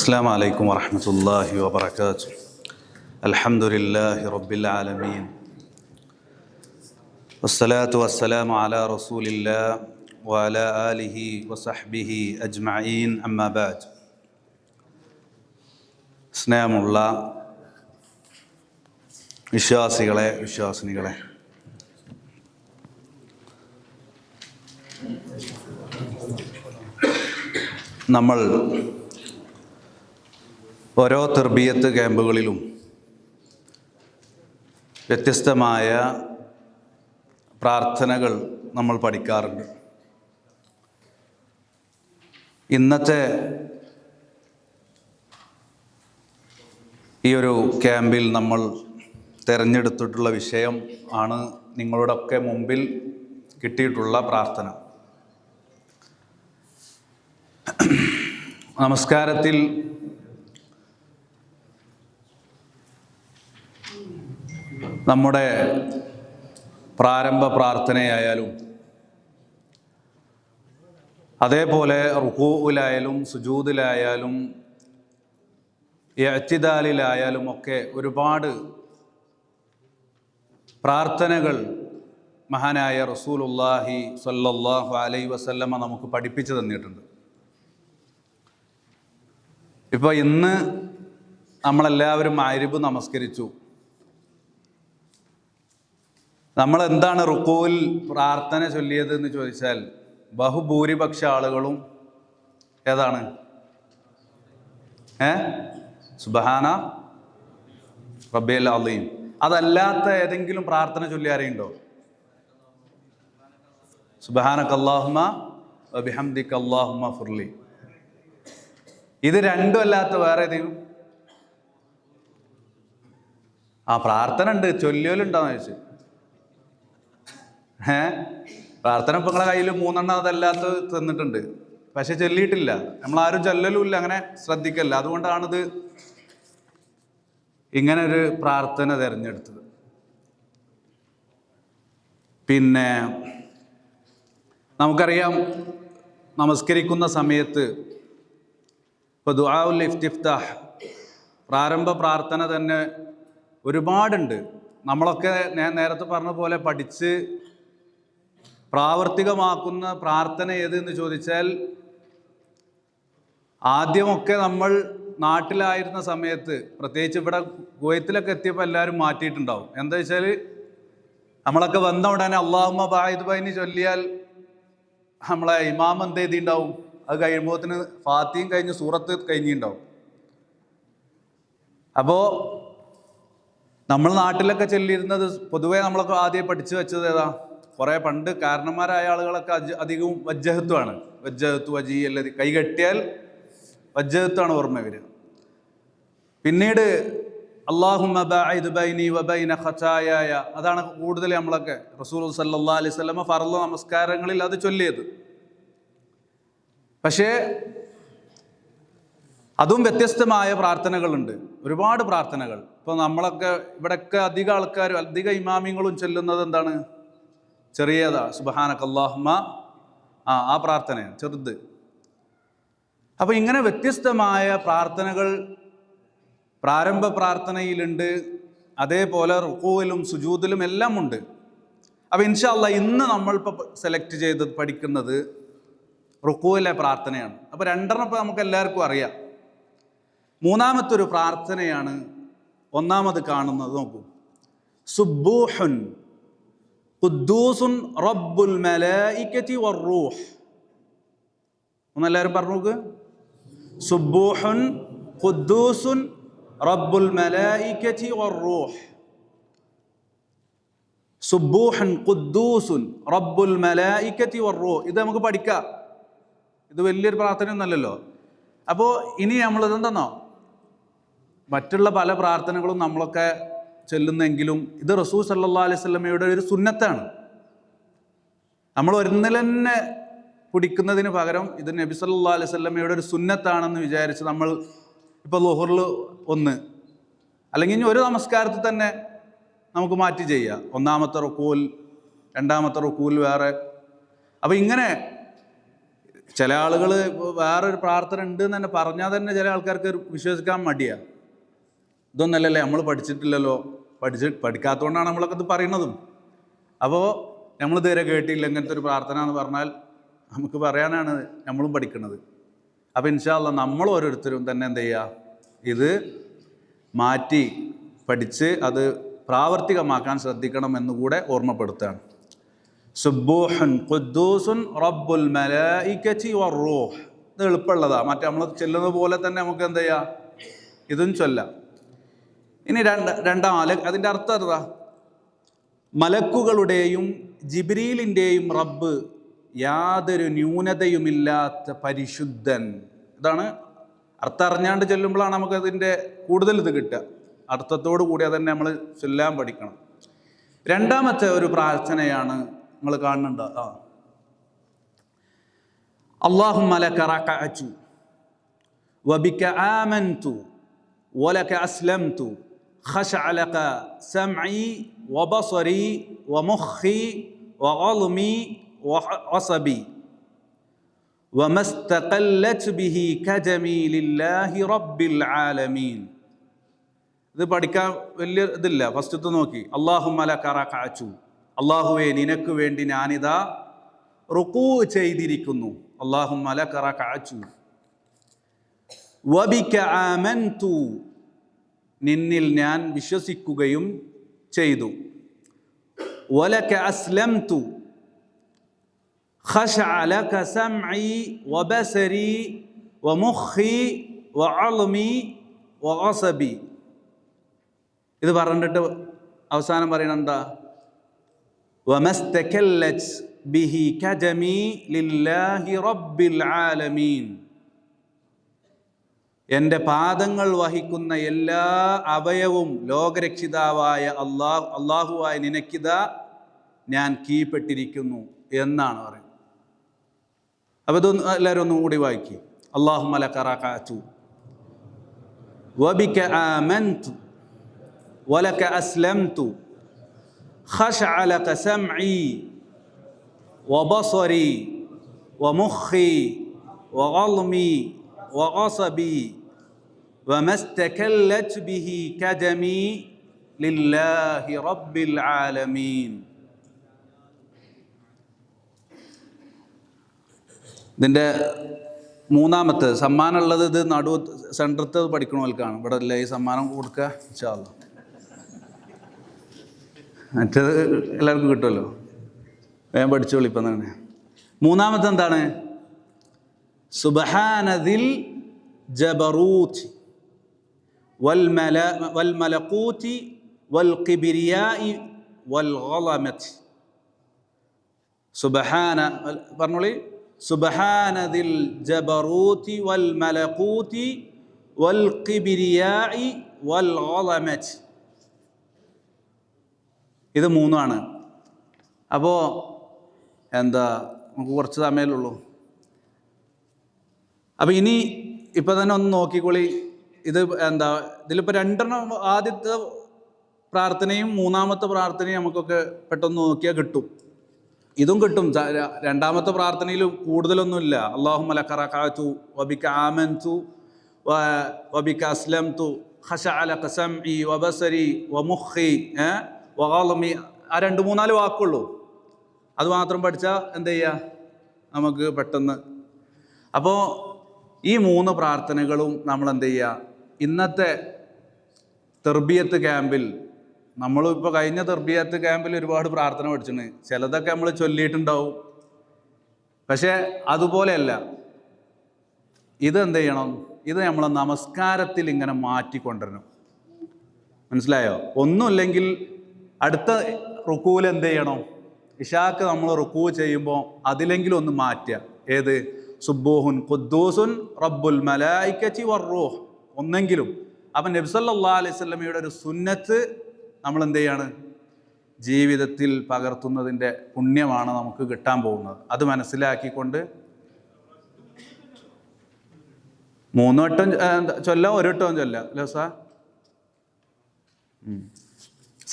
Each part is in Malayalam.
السلام عليكم ورحمة الله وبركاته. الحمد لله رب العالمين والصلاة والسلام على رسول الله وعلى آله وصحبه أجمعين أما بعد. സ്നേഹമുള്ള വിശ്വാസികളെ വിശ്വാസിനികളെ, നമ്മൾ ഓരോ തർബിയത്ത് ക്യാമ്പുകളിലും വ്യത്യസ്തമായ പ്രാർത്ഥനകൾ നമ്മൾ പഠിക്കാറുണ്ട്. ഇന്നത്തെ ഈ ഒരു ക്യാമ്പിൽ നമ്മൾ തിരഞ്ഞെടുത്തിട്ടുള്ള വിഷയം ആണ് നിങ്ങളുടെയൊക്കെ മുമ്പിൽ കിട്ടിയിട്ടുള്ള പ്രാർത്ഥന. നമസ്കാരത്തിൽ നമ്മുടെ പ്രാരംഭ പ്രാർത്ഥനയായാലും അതേപോലെ റുകൂഇലായാലും സുജൂദിലായാലും ഇഅ്തിദാലിലായാലും ഒക്കെ ഒരുപാട് പ്രാർത്ഥനകൾ മഹാനായ റസൂലുള്ളാഹി സ്വല്ലല്ലാഹു അലൈഹി വസല്ലമ നമുക്ക് പഠിപ്പിച്ചു തന്നിട്ടുണ്ട്. ഇപ്പോൾ ഇന്ന് നമ്മളെല്ലാവരും മഗ്‌രിബ് നമസ്കരിച്ചു. നമ്മൾ എന്താണ് റുകൂഇൽ പ്രാർത്ഥന ചൊല്ലിയത് എന്ന് ചോദിച്ചാൽ ബഹുഭൂരിപക്ഷ ആളുകളും ഏതാണ്? സുബ്ഹാന റബ്ബിയൽ അളീം. അതല്ലാത്ത ഏതെങ്കിലും പ്രാർത്ഥന ചൊല്ലി ആരെയുണ്ടോ? സുബ്ഹാനക അല്ലാഹുമ്മ വബിഹംദിക അല്ലാഹുമ്മ ഫിർലി. ഇത് രണ്ടും അല്ലാത്ത വേറെ ഏതെങ്കിലും പ്രാർത്ഥന ഉണ്ട്, ചൊല്ലിയോലുണ്ടോന്ന് ചോദിച്ചു. പ്രാർത്ഥന ഇപ്പം നിങ്ങളെ കയ്യിൽ 3 അതല്ലാത്ത തന്നിട്ടുണ്ട്, പക്ഷെ ചൊല്ലിയിട്ടില്ല. നമ്മളാരും ചൊല്ലലുമില്ല, അങ്ങനെ ശ്രദ്ധിക്കല്ല. അതുകൊണ്ടാണിത് ഇങ്ങനെ ഒരു പ്രാർത്ഥന തിരഞ്ഞെടുത്തത്. പിന്നെ നമുക്കറിയാം, നമസ്കരിക്കുന്ന സമയത്ത് ഇപ്പോൾ ദുആഉൽ ഇഫ്തിഫ്താഹ് പ്രാരംഭ പ്രാർത്ഥന തന്നെ ഒരുപാടുണ്ട്. നമ്മളൊക്കെ നേരത്തെ പറഞ്ഞ പോലെ പഠിച്ച് പ്രാവർത്തികമാക്കുന്ന പ്രാർത്ഥന ഏതെന്ന് ചോദിച്ചാൽ, ആദ്യമൊക്കെ നമ്മൾ നാട്ടിലായിരുന്ന സമയത്ത്, പ്രത്യേകിച്ച് ഇവിടെ കുവൈത്തിലൊക്കെ എത്തിയപ്പോൾ എല്ലാവരും മാറ്റിയിട്ടുണ്ടാവും. എന്താ വെച്ചാൽ, നമ്മളൊക്കെ വന്ന ഉടനെ അല്ലാഹുമ്മ ബാഇദ് ബൈനി ചൊല്ലിയാൽ നമ്മളെ ഇമാം എന്ത് ചെയ്തിട്ടുണ്ടാവും? അത് കഴിയുമ്പോഴത്തിന് ഫാത്തിഹയും കഴിഞ്ഞ് സൂറത്ത് കഴിഞ്ഞിട്ടുണ്ടാവും. അപ്പോൾ നമ്മൾ നാട്ടിലൊക്കെ ചൊല്ലിയിരുന്നത് പൊതുവേ നമ്മളൊക്കെ ആദ്യം പഠിച്ചു വെച്ചത് ഏതാ? കുറേ പണ്ട് കാരണന്മാരായ ആളുകളൊക്കെ അധികവും വജ്ജഹത്വമാണ്. വജ്ജഹത്തു വജീ അല്ലതി, കൈ കെട്ടിയാൽ വജ്ജഹത്താണ് ഓർമ്മ വരിക. പിന്നീട് അല്ലാഹുമ്മ ബാഇദ് ബൈനി വബൈന ഖതായായ, അതാണ് കൂടുതൽ നമ്മളൊക്കെ റസൂൽ സല്ലല്ലാഹു അലൈഹി വസല്ലമ ഫർള് നമസ്കാരങ്ങളിൽ അത് ചൊല്ലിയത്. പക്ഷേ അതും വ്യത്യസ്തമായ പ്രാർത്ഥനകളുണ്ട്, ഒരുപാട് പ്രാർത്ഥനകൾ. ഇപ്പോൾ നമ്മളൊക്കെ ഇവിടെയൊക്കെ അധികം ആൾക്കാരും അധിക ഇമാമിങ്ങളും ചൊല്ലുന്നത് എന്താണ്? ചെറിയതാ, സുബ്ഹാനക അല്ലാഹുമ്മ, ആ പ്രാർത്ഥനയാണ് ചെറുത്. അപ്പോൾ ഇങ്ങനെ വ്യത്യസ്തമായ പ്രാർത്ഥനകൾ പ്രാരംഭ പ്രാർത്ഥനയിലുണ്ട്, അതേപോലെ റുകൂഇലും സുജൂദിലും എല്ലാം ഉണ്ട്. അപ്പോൾ ഇൻഷാ അല്ലാഹ് ഇന്ന് നമ്മളിപ്പോൾ സെലക്ട് ചെയ്ത് പഠിക്കുന്നത് റുകൂഇലെ പ്രാർത്ഥനയാണ്. അപ്പോൾ 2 ഇപ്പോൾ നമുക്ക് എല്ലാവർക്കും അറിയാം. മൂന്നാമത്തെ ഒരു പ്രാർത്ഥനയാണ് ഒന്നാമത് കാണുന്നത്. നോക്കൂ, സുബ്ബൂഹുൻ ഖുദ്ദൂസുൻ റബ്ബുൽ മലായികതി വറൂഹ്. ഒന്നെല്ലാവരും പറഞ്ഞു നോക്ക്. സുബ്ബൂഹുൻ ഖുദ്ദൂസുൻ റബ്ബുൽ മലായികതി വറൂഹ്. സുബ്ബൂഹുൻ ഖുദ്ദൂസുൻ റബ്ബുൽ മലായികതി വറൂഹ്. ഇത് നമുക്ക് പഠിക്കാം. ഇത് വലിയൊരു പ്രാർത്ഥനയൊന്നുമല്ലല്ലോ. അപ്പോൾ ഇനി നമ്മളിതെന്തെന്നോ, മറ്റുള്ള പല പ്രാർത്ഥനകളും നമ്മളൊക്കെ ചൊല്ലുന്നെങ്കിലും ഇത് റസൂൽ സല്ലല്ലാഹു അലൈഹി വസല്ലമയുടെ ഒരു സുന്നത്താണ്. നമ്മൾ ഒരിക്കൽ തന്നെ പിടിക്കുന്നതിന് പകരം ഇത് നബി സല്ലല്ലാഹു അലൈഹി വസല്ലമയുടെ ഒരു സുന്നത്താണെന്ന് വിചാരിച്ച് നമ്മൾ ഇപ്പോൾ ളുഹറിൽ ഒന്ന്, അല്ലെങ്കിൽ ഇനി ഒരു നമസ്കാരത്തിൽ തന്നെ നമുക്ക് മാറ്റി ചെയ്യാം. ഒന്നാമത്തെ റുകൂൽ, രണ്ടാമത്തെ റുകൂൽ വേറെ. അപ്പോൾ ഇങ്ങനെ ചില ആളുകൾ വേറൊരു പ്രാർത്ഥന ഉണ്ട് എന്ന് തന്നെ പറഞ്ഞാൽ തന്നെ ചില ആൾക്കാർക്ക് വിശ്വസിക്കാൻ മടിയാണ്. ഇതൊന്നല്ലല്ലേ, നമ്മൾ പഠിച്ചിട്ടില്ലല്ലോ, പഠിക്കാത്തതുകൊണ്ടാണ് നമ്മളൊക്കെ ഇത് പറയുന്നതും. അപ്പോൾ നമ്മൾ ഇതുവരെ കേട്ടില്ല ഇങ്ങനത്തെ ഒരു പ്രാർത്ഥന എന്ന് പറഞ്ഞാൽ നമുക്ക് പറയാനാണ് നമ്മളും പഠിക്കുന്നത്. അപ്പോൾ ഇൻഷാ അല്ലാഹ് നമ്മൾ ഓരോരുത്തരും തന്നെ എന്ത് ചെയ്യുക, ഇത് മാറ്റി പഠിച്ച് അത് പ്രാവർത്തികമാക്കാൻ ശ്രദ്ധിക്കണം എന്നുകൂടെ ഓർമ്മപ്പെടുത്തുകയാണ്. സുബ്ബൂഹുൻ ഖുദ്ദൂസുൻ റബ്ബുൽ മലായികതി വറൂഹ്. ഇത് എളുപ്പമുള്ളതാണ്, മറ്റേ നമ്മൾ ചൊല്ലുന്നത് പോലെ തന്നെ നമുക്ക് എന്ത് ചെയ്യാം, ഇതും ചൊല്ലാം. ഇനി രണ്ടാം അതിൻ്റെ അർത്ഥം എന്താ? മലക്കുകളുടെയും ജിബ്രീലിൻ്റെയും റബ്ബ് യാതൊരു ന്യൂനതയുമില്ലാത്ത പരിശുദ്ധൻ. ഇതാണ് അർത്ഥം. അറിഞ്ഞാണ്ട് ചൊല്ലുമ്പോഴാണ് നമുക്കതിൻ്റെ കൂടുതൽ ഇത് കിട്ടുക. അർത്ഥത്തോടു കൂടി അതന്നെ നമ്മൾ ചൊല്ലാൻ പഠിക്കണം. രണ്ടാമത്തെ ഒരു പ്രാർത്ഥനയാണ് നിങ്ങൾ കാണുന്നുണ്ട്. അല്ലാഹുമ്മ ലക റകഅതു വബിക ആമൻതു വലക അസ്ലംതു ഖശഅ ലക സമഇ വബസരി വമുഖി വഅൽമി വഅസബി വമസ്തഖല്ലത് ബിഹി കജമി ലില്ലാഹി റബ്ബിൽ ആലമീൻ. ഇത് പഠിക്കാൻ വലിയ ഇതില്ല. ഫസ്റ്റത്തെ നോക്കി, അല്ലാഹുമ്മ ലക റകഅതു, അല്ലാഹുവേ നിനക്ക് വേണ്ടി ഞാനിതാ റുകൂ ചെയ്തിരിക്കുന്നു. അല്ലാഹുമ്മ ലക റകഅതു വബിക ആമൻതു, നിന്നിൽ ഞാൻ വിശ്വസിക്കുകയും ചെയ്തു. വലക അസ്ലംതു ഖശഅ ലക സമഇ വബസരി വമുഖി വഅൽമി വഅസബി. ഇത് പറഞ്ഞിട്ട് അവസാനം പറയണം എന്താ? വമസ്തഖല്ലത് ബിഹി കജമി ലില്ലാഹി റബ്ബിൽ ആലമീൻ. എൻ്റെ പാദങ്ങൾ വഹിക്കുന്ന എല്ലാ അവയവും ലോകരക്ഷിതാവായ അള്ളാഹുവായ നിനക്കിതാ ഞാൻ കീഴ്പ്പെട്ടിരിക്കുന്നു എന്നാണ് പറയുന്നത്. അപ്പോൾ ഇതൊന്ന് എല്ലാവരും ഒന്നും കൂടി വായിക്കി. അല്ലാഹുമ്മ ലക റകഅതു വബിക ആമൻതു വലക അസ്ലംതു ഖശഅ ലക സമഇ വബസരി വമുഖി വഅൽമി വഅസബി വമസ്തഖല്ലത് ബിഹി കജമി ലില്ലാഹി റബ്ബിൽ ആലമീൻ. ഇതിൻ്റെ മൂന്നാമത്തെ സമ്മാനമുള്ളത് ഇത് സെൻറ്ററത്തെ പഠിക്കണവർക്കാണ്. ഇവിടെ അല്ലേ ഈ സമ്മാനം കൊടുക്കുക ഇൻഷാ അല്ലാഹ്. മറ്റേത് എല്ലാവർക്കും കിട്ടുമല്ലോ, വേഗം പഠിച്ചോളി ഇപ്പം തന്നെ. മൂന്നാമത്തെ എന്താണ്? സുബ്ഹാനദിൽ ജബറൂത്ത് വൽ മലകൂത്ത് വൽ കിബ്രിയാഇ വൽ ഗളമത്ത്. സുബ്ഹാന പറഞ്ഞോളി. സുബ്ഹാനദിൽ ജബറൂത്ത് വൽ മലകൂത്ത് വൽ കിബ്രിയാഇ വൽ ഗളമത്ത്. ഇത് മൂന്നാണ്. അപ്പോൾ എന്താ, നമുക്ക് കുറച്ച് സമയമല്ലുള്ളൂ. അപ്പോൾ ഇനി ഇപ്പം തന്നെ ഒന്ന് നോക്കിക്കോളി. ഇത് എന്താ, ഇതിലിപ്പോൾ രണ്ടെണ്ണം, ആദ്യത്തെ പ്രാർത്ഥനയും മൂന്നാമത്തെ പ്രാർത്ഥനയും നമുക്കൊക്കെ പെട്ടെന്ന് നോക്കിയാൽ കിട്ടും. ഇതും കിട്ടും. രണ്ടാമത്തെ പ്രാർത്ഥനയിൽ കൂടുതലൊന്നുമില്ല. അല്ലാഹുമ്മ ലക റകഅതു വബിക ആമൻതു വബിക അസ്ലംതു ഖശഅ ലക സമഇ വബസരി വമുഖി വഅൽമി. ആ 2-3-4 വാക്കുള്ളൂ. അത് മാത്രം പഠിച്ചാൽ എന്ത് ചെയ്യുക, നമുക്ക് പെട്ടെന്ന്. അപ്പോൾ ഈ 3 പ്രാർത്ഥനകളും നമ്മൾ എന്ത് ചെയ്യുക, ഇന്നത്തെ തെർബിയത്ത് ക്യാമ്പിൽ, നമ്മളിപ്പോൾ കഴിഞ്ഞ തെർബിയത്ത് ക്യാമ്പിൽ ഒരുപാട് പ്രാർത്ഥന പഠിച്ചിട്ടുണ്ട്. ചിലതൊക്കെ നമ്മൾ ചൊല്ലിയിട്ടുണ്ടാവും. പക്ഷേ അതുപോലെയല്ല ഇത്. എന്ത് ചെയ്യണം, ഇത് നമ്മൾ നമസ്കാരത്തിൽ ഇങ്ങനെ മാറ്റിക്കൊണ്ടുവരണം. മനസ്സിലായോ? ഒന്നുമില്ലെങ്കിൽ അടുത്ത റുക്കൂൽ എന്ത് ചെയ്യണം, ഇശാക്ക് നമ്മൾ റുക്കൂ ചെയ്യുമ്പോൾ അതിലെങ്കിലും ഒന്ന് മാറ്റുക. ഏത്? സുബ്ബൂഹുൻ ഖുദ്ദൂസുൻ റബ്ബുൽ മലായികതി വറൂഹ് ഒന്നെങ്കിലും. അപ്പം നബി സല്ലല്ലാഹു അലൈഹി വസല്ലമയുടെ ഒരു സുന്നത്ത് നമ്മൾ എന്ത് ചെയ്യാണ്, ജീവിതത്തിൽ പകർത്തുന്നതിൻ്റെ പുണ്യമാണ് നമുക്ക് കിട്ടാൻ പോകുന്നത്. അത് മനസ്സിലാക്കിക്കൊണ്ട് 3 വട്ടം ചൊല്ലാം, 1 വട്ടവും ചൊല്ലാം. അല്ലേ സാർ?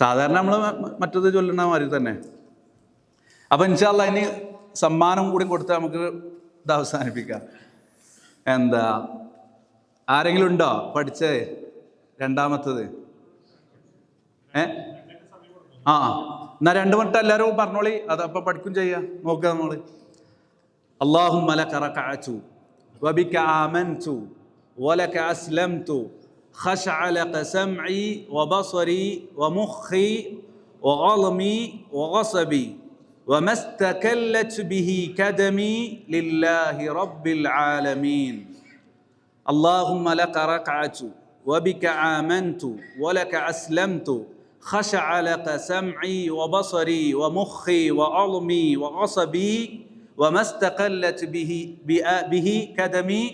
സാധാരണ നമ്മൾ മറ്റത് ചൊല്ലുന്ന മാതിരി തന്നെ. അപ്പം ഇൻഷാ അല്ലാഹ് ഇനി സമ്മാനം കൂടി കൊടുത്താൽ നമുക്ക് ഇത് അവസാനിപ്പിക്കാം. എന്താ ആരെങ്കിലും ഉണ്ടോ പഠിച്ചേ? രണ്ടാമത്തത് എന്നാ 2 മിനിറ്റ് എല്ലാവരും പറഞ്ഞോളി. അതപ്പോൾ പഠിക്കും ചെയ്യാം. നോക്കുക നമ്മള്. اللهم لك ركعت وبك آمنت ولك أسلمت خشع لك سمعي وبصري ومخي وعظمي وعصبي وما استكلت به كدمي لله رب العالمين. اللهم لك ركعت وبك آمنت ولك أسلمت خشع لك سمعي وبصري ومخي وعظمي وعصبي وما استقلت به كدمي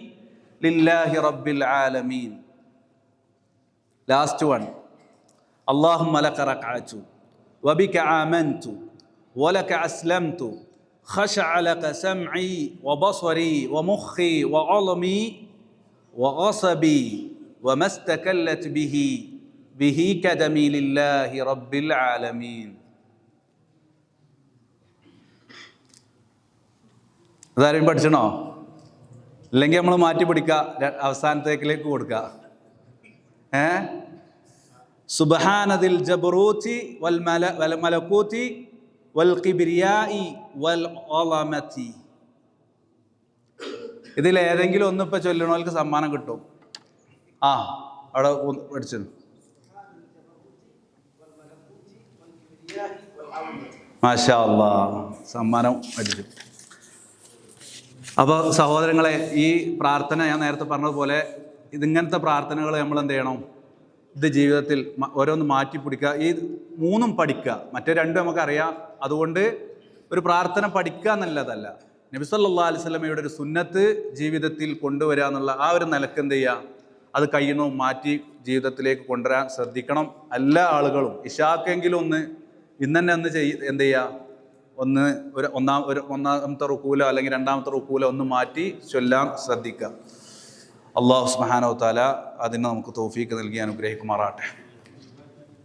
لله رب العالمين. Last one. اللهم لك ركعت وبك آمنت ولك أسلمت خشع لك سمعي وبصري ومخي وعظمي وعصبي وما استقلت به كدمي لله رب العالمين. അതാരും പഠിച്ചണോ? ഇല്ലെങ്കിൽ നമ്മൾ മാറ്റി പിടിക്കുക, അവസാനത്തേക്കിലേക്ക് കൊടുക്കുക. സുബ്ഹാനദിൽ ജബറൂതി വൽ മലകൂതി വൽ കിബ്രിയാഇ വൽ അളമതി. ഇതിലേതെങ്കിലും ഒന്ന് ഇപ്പം ചൊല്ലണവർക്ക് സമ്മാനം കിട്ടും. അവിടെ പഠിച്ചു. മാഷാ അല്ലാഹ്, സമ്മാനം അടിച്ചു. അപ്പോൾ സഹോദരങ്ങളെ, ഈ പ്രാർത്ഥന ഞാൻ നേരത്തെ പറഞ്ഞതുപോലെ ഇതിങ്ങനത്തെ പ്രാർത്ഥനകൾ നമ്മൾ എന്ത് ചെയ്യണം? ഇത് ജീവിതത്തിൽ ഓരോന്ന് മാറ്റി പിടിക്കുക. ഈ 3 പഠിക്കുക, മറ്റേ 2 നമുക്കറിയാം. അതുകൊണ്ട് ഒരു പ്രാർത്ഥന പഠിക്കുക എന്നുള്ളതല്ല, നബി സല്ലല്ലാഹു അലൈഹി വസല്ലമയുടെ ഒരു സുന്നത്ത് ജീവിതത്തിൽ കൊണ്ടുവരിക എന്നുള്ള ആ ഒരു നിലക്ക് എന്ത് ചെയ്യുക? അത് കഴിയണവും മാറ്റി ജീവിതത്തിലേക്ക് കൊണ്ടുവരാൻ ശ്രദ്ധിക്കണം. എല്ലാ ആളുകളും ഇശാക്കെങ്കിലും ഒന്ന് ഇന്ന് തന്നെ എന്ത് ചെയ്യുക? ഒന്നാമത്തെ റുക്കൂലോ അല്ലെങ്കിൽ 2ാമത്തെ റുക്കൂലോ ഒന്ന് മാറ്റി ചൊല്ലാൻ ശ്രദ്ധിക്കുക. അല്ലാഹു സുബ്ഹാനഹു വ തആല അതിന് നമുക്ക് തൗഫീഖ് നൽകി അനുഗ്രഹിക്കുമാറാകട്ടെ.